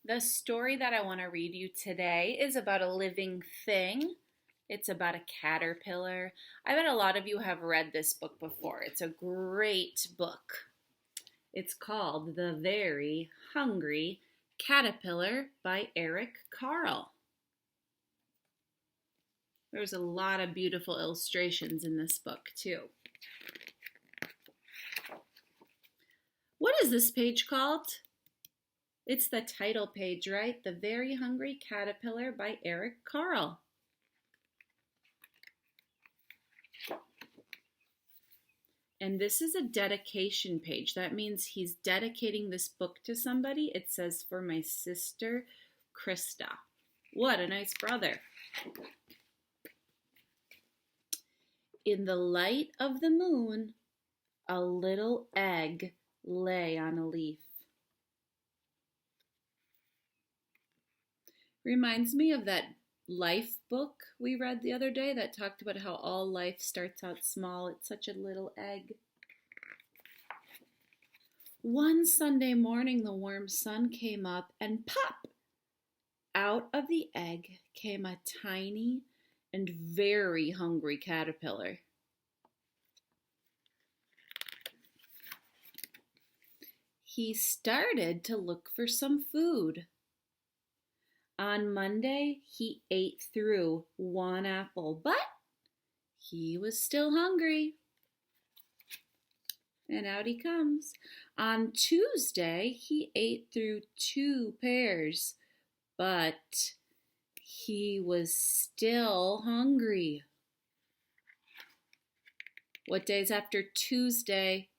The story that I want to read you today is about a living thing. It's about a caterpillar. I bet a lot of you have read this book before. It's a great book. It's called The Very Hungry Caterpillar by Eric Carle. There's a lot of beautiful illustrations in this book, too. What is this page called? It's the title page, right? The Very Hungry Caterpillar by Eric Carle. And this is a dedication page. That means he's dedicating this book to somebody. It says, for my sister, Krista. What a nice brother. In the light of the moon, a little egg lay on a leaf. Reminds me of that life book we read the other day that talked about how all life starts out small. It's such a little egg. One Sunday morning, the warm sun came up and pop! Out of the egg came a tiny and very hungry caterpillar. He started to look for some food. On Monday, he ate through one apple, but he was still hungry. And out he comes. On Tuesday, he ate through 2 pears, but he was still hungry. What day's after Tuesday?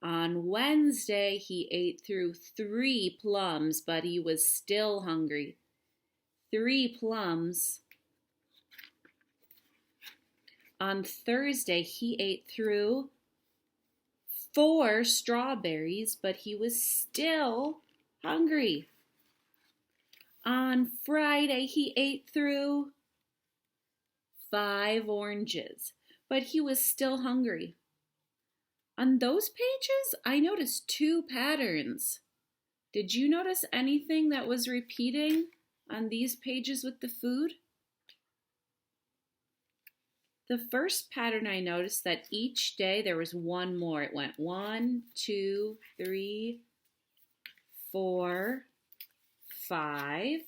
On Wednesday, he ate through 3 plums, but he was still hungry. 3 plums. On Thursday, he ate through 4 strawberries, but he was still hungry. On Friday, he ate through 5 oranges, but he was still hungry. On those pages, I noticed 2 patterns. Did you notice anything that was repeating on these pages with the food? The first pattern I noticed that each day there was 1 more. It went 1, 2, 3, 4, 5.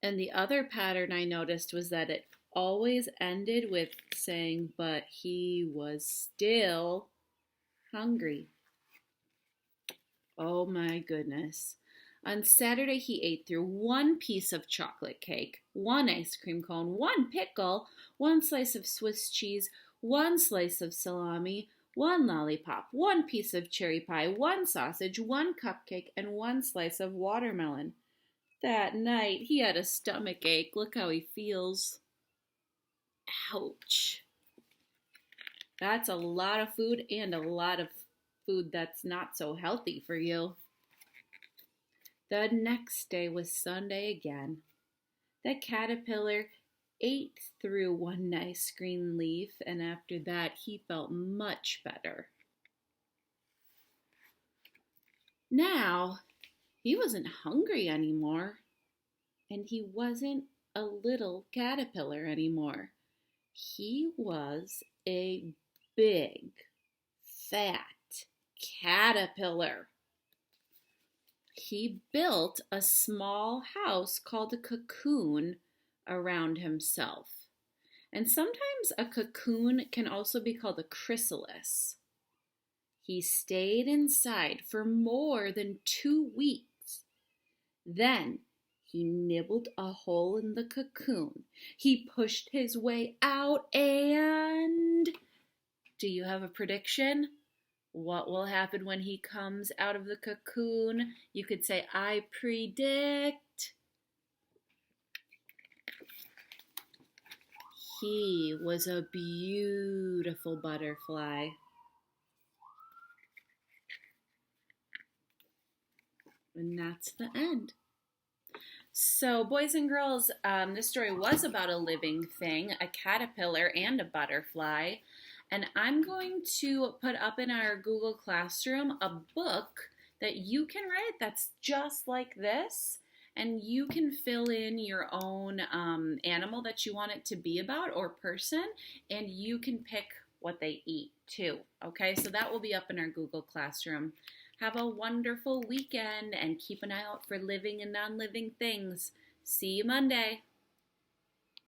And the other pattern I noticed was that it always ended with saying, but he was still hungry. Oh my goodness. On Saturday, he ate through 1 piece of chocolate cake, 1 ice cream cone, 1 pickle, 1 slice of Swiss cheese, 1 slice of salami, 1 lollipop, 1 piece of cherry pie, 1 sausage, 1 cupcake, and 1 slice of watermelon. That night, he had a stomach ache. Look how he feels. Ouch. That's a lot of food and a lot of food that's not so healthy for you. The next day was Sunday again. The caterpillar ate through 1 nice green leaf, and after that he felt much better. Now, he wasn't hungry anymore, and he wasn't a little caterpillar anymore. He was a big, fat caterpillar. He built a small house called a cocoon around himself. And sometimes a cocoon can also be called a chrysalis. He stayed inside for more than 2 weeks. Then he nibbled a hole in the cocoon. He pushed his way out and... Do you have a prediction? What will happen when he comes out of the cocoon? You could say, I predict. He was a beautiful butterfly. And that's the end. So, boys and girls, this story was about a living thing, a caterpillar and a butterfly. And I'm going to put up in our Google Classroom a book that you can write that's just like this. And you can fill in your own animal that you want it to be about or person, and you can pick what they eat too. Okay, so that will be up in our Google Classroom. Have a wonderful weekend and keep an eye out for living and non living things. See you Monday.